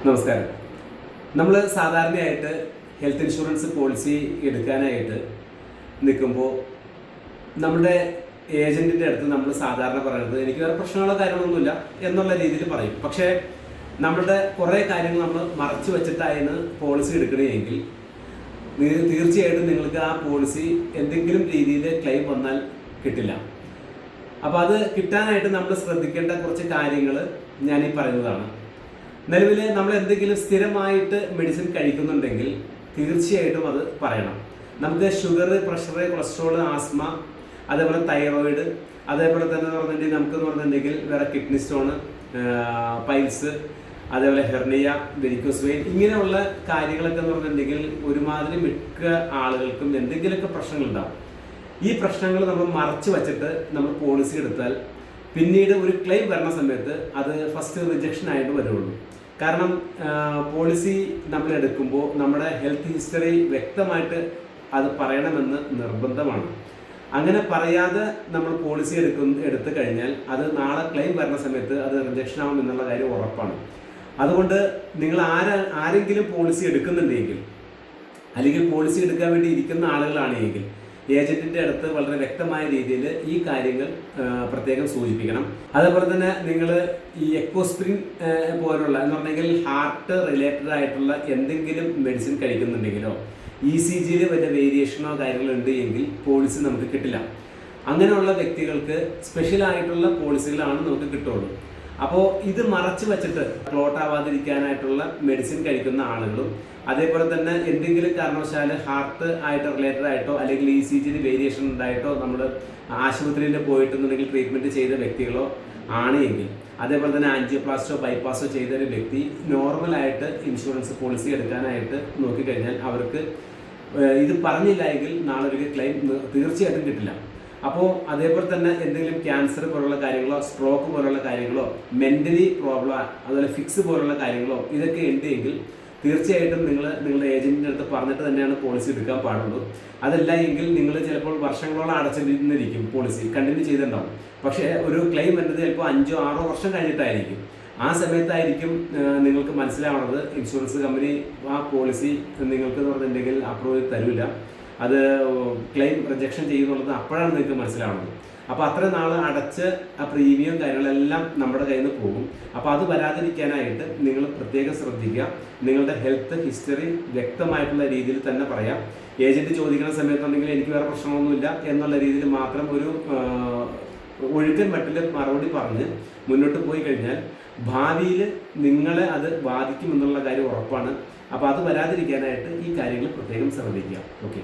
നമസ്കാരം. നമ്മൾ സാധാരണയായിട്ട് ഹെൽത്ത് ഇൻഷുറൻസ് പോളിസി എടുക്കാനായിട്ട് നിൽക്കുമ്പോൾ നമ്മുടെ ഏജൻറ്റിൻ്റെ അടുത്ത് നമ്മൾ സാധാരണ പറയുന്നത് എനിക്ക് വേറെ പ്രശ്നങ്ങളോ കാര്യങ്ങളൊന്നുമില്ല എന്നുള്ള രീതിയിൽ പറയും. പക്ഷേ നമ്മളുടെ കുറേ കാര്യങ്ങൾ നമ്മൾ മറച്ചു വെച്ചിട്ടായിരുന്നു പോളിസി എടുക്കണമെങ്കിൽ തീർച്ചയായിട്ടും നിങ്ങൾക്ക് ആ പോളിസി എന്തെങ്കിലും രീതിയിൽ ക്ലെയിം വന്നാൽ കിട്ടില്ല. അപ്പോൾ അത് കിട്ടാനായിട്ട് നമ്മൾ ശ്രദ്ധിക്കേണ്ട കുറച്ച് കാര്യങ്ങൾ ഞാനീ പറയുന്നതാണ്. നിലവിൽ നമ്മൾ എന്തെങ്കിലും സ്ഥിരമായിട്ട് മെഡിസിൻ കഴിക്കുന്നുണ്ടെങ്കിൽ തീർച്ചയായിട്ടും അത് പറയണം. നമുക്ക് ഷുഗർ, പ്രഷർ, കൊളസ്ട്രോൾ, ആസ്മ, അതേപോലെ തൈറോയിഡ്, അതേപോലെ തന്നെ പറഞ്ഞിട്ടുണ്ടെങ്കിൽ നമുക്കെന്ന് പറഞ്ഞിട്ടുണ്ടെങ്കിൽ വേറെ കിഡ്നി സ്റ്റോണ്, പൈൽസ്, അതേപോലെ ഹെർണിയ, വെരിക്കോസ് വെയിൻ, ഇങ്ങനെയുള്ള കാര്യങ്ങളൊക്കെ എന്ന് പറഞ്ഞിട്ടുണ്ടെങ്കിൽ ഒരുമാതിരി മിക്ക ആളുകൾക്കും എന്തെങ്കിലുമൊക്കെ പ്രശ്നങ്ങളുണ്ടാവും. ഈ പ്രശ്നങ്ങൾ നമ്മൾ മറച്ചു വച്ചിട്ട് നമ്മൾ പോളിസി എടുത്താൽ പിന്നീട് ഒരു ക്ലെയിം വരുന്ന സമയത്ത് അത് ഫസ്റ്റ് റിജക്ഷൻ ആയിട്ട് വരുള്ളൂ. കാരണം പോളിസി നമ്മൾ എടുക്കുമ്പോൾ നമ്മുടെ ഹെൽത്ത് ഹിസ്റ്ററി വ്യക്തമായിട്ട് അത് പറയണമെന്ന് നിർബന്ധമാണ്. അങ്ങനെ പറയാതെ നമ്മൾ പോളിസി എടുത്തു കഴിഞ്ഞാൽ അത് നാളെ ക്ലെയിം വരുന്ന സമയത്ത് അത് റിജക്ഷൻ ആവും എന്നുള്ള കാര്യം ഉറപ്പാണ്. അതുകൊണ്ട് നിങ്ങൾ ആരെങ്കിലും പോളിസി എടുക്കുന്നുണ്ടെങ്കിൽ, അല്ലെങ്കിൽ പോളിസി എടുക്കാൻ വേണ്ടി ഇരിക്കുന്ന ആളുകളാണെങ്കിൽ ഏജന്റിന്റെ അടുത്ത് വളരെ വ്യക്തമായ രീതിയിൽ ഈ കാര്യങ്ങൾ പ്രത്യേകം സൂചിപ്പിക്കണം. അതേപോലെ തന്നെ നിങ്ങൾ ഈ എക്കോസ്പ്രിൻ പോലുള്ള എന്ന് പറഞ്ഞെങ്കിൽ ഹാർട്ട് റിലേറ്റഡ് ആയിട്ടുള്ള എന്തെങ്കിലും മെഡിസിൻ കഴിക്കുന്നുണ്ടെങ്കിലോ ECGയിൽ വലിയ വേരിയേഷനോ കാര്യങ്ങളോ ഉണ്ട് എങ്കിൽ പോളിസി നമുക്ക് കിട്ടില്ല. അങ്ങനെയുള്ള വ്യക്തികൾക്ക് സ്പെഷ്യൽ ആയിട്ടുള്ള പോളിസികളാണ് നമുക്ക് കിട്ടുള്ളൂ. അപ്പോൾ ഇത് മറച്ചു വച്ചിട്ട് ക്ലോട്ട് ആവാതിരിക്കാനായിട്ടുള്ള മെഡിസിൻ കഴിക്കുന്ന ആളുകളും, അതേപോലെ തന്നെ എന്തെങ്കിലും കാരണവശാൽ ഹാർട്ട് ആയിട്ട് റിലേറ്റഡ് ആയിട്ടോ അല്ലെങ്കിൽ ECGയിൽ വേരിയേഷൻ ഉണ്ടായിട്ടോ നമ്മൾ ആശുപത്രിയിൽ പോയിട്ടുണ്ടെങ്കിൽ ട്രീറ്റ്മെൻറ്റ് ചെയ്ത വ്യക്തികളോ ആണ് എങ്കിൽ, അതേപോലെ തന്നെ ആൻജിയോപ്ലാസ്റ്റോ ബൈപ്പാസോ ചെയ്ത ഒരു വ്യക്തി നോർമലായിട്ട് ഇൻഷുറൻസ് പോളിസി എടുക്കാനായിട്ട് നോക്കിക്കഴിഞ്ഞാൽ അവർക്ക് ഇത് പറഞ്ഞില്ല എങ്കിൽ നാളെ ഒരു ക്ലെയിം തീർച്ചയായിട്ടും കിട്ടില്ല. അപ്പോൾ അതേപോലെ തന്നെ എന്തെങ്കിലും ക്യാൻസർ പോലുള്ള കാര്യങ്ങളോ സ്ട്രോക്ക് പോലുള്ള കാര്യങ്ങളോ മെൻ്റലി പ്രോബ്ലം, അതുപോലെ ഫിക്സ് പോലുള്ള കാര്യങ്ങളോ ഇതൊക്കെ ഉണ്ട് എങ്കിൽ തീർച്ചയായിട്ടും നിങ്ങളുടെ ഏജൻറ്റിൻ്റെ അടുത്ത് പറഞ്ഞിട്ട് തന്നെയാണ് പോളിസി എടുക്കാൻ പാടുള്ളൂ. അതല്ല എങ്കിൽ നിങ്ങൾ ചിലപ്പോൾ വർഷങ്ങളോളം അടച്ചിരുന്നിരിക്കും, പോളിസി കണ്ടിന്യൂ ചെയ്തിട്ടുണ്ടാവും. പക്ഷേ ഒരു ക്ലെയിം വരുന്നത് ചിലപ്പോൾ 5-6 വർഷം കഴിഞ്ഞിട്ടായിരിക്കും. ആ സമയത്തായിരിക്കും നിങ്ങൾക്ക് മനസ്സിലാവുന്നത് ഇൻഷുറൻസ് കമ്പനി ആ പോളിസി നിങ്ങൾക്ക് എന്ന് പറഞ്ഞിട്ടുണ്ടെങ്കിൽ അപ്രൂവ് തരില്ല, അത് ക്ലെയിം റിജക്ഷൻ ചെയ്യുന്നുള്ളത് അപ്പോഴാണ് നിങ്ങൾക്ക് മനസ്സിലാവുന്നത്. അപ്പോൾ അത്ര നാൾ അടച്ച് ആ പ്രീമിയം കാര്യങ്ങളെല്ലാം നമ്മുടെ കയ്യിൽ നിന്ന് പോകും. അപ്പോൾ അത് വരാതിരിക്കാനായിട്ട് നിങ്ങൾ പ്രത്യേകം ശ്രദ്ധിക്കുക. നിങ്ങളുടെ ഹെൽത്ത് ഹിസ്റ്ററി വ്യക്തമായിട്ടുള്ള രീതിയിൽ തന്നെ പറയാം. ഏജൻറ്റ് ചോദിക്കുന്ന സമയത്തുണ്ടെങ്കിൽ എനിക്ക് വേറെ പ്രശ്നമൊന്നുമില്ല എന്നുള്ള രീതിയിൽ മാത്രം ഒരു ഒഴുക്കൻ മട്ടിൽ മറുപടി പറഞ്ഞ് മുന്നോട്ട് പോയി കഴിഞ്ഞാൽ ഭാവിയിൽ നിങ്ങളെ അത് ബാധിക്കുമെന്നുള്ള കാര്യം ഉറപ്പാണ്. അപ്പോൾ അത് വരാതിരിക്കാനായിട്ട് ഈ കാര്യങ്ങൾ പ്രത്യേകം ശ്രദ്ധിക്കുക. ഓക്കെ.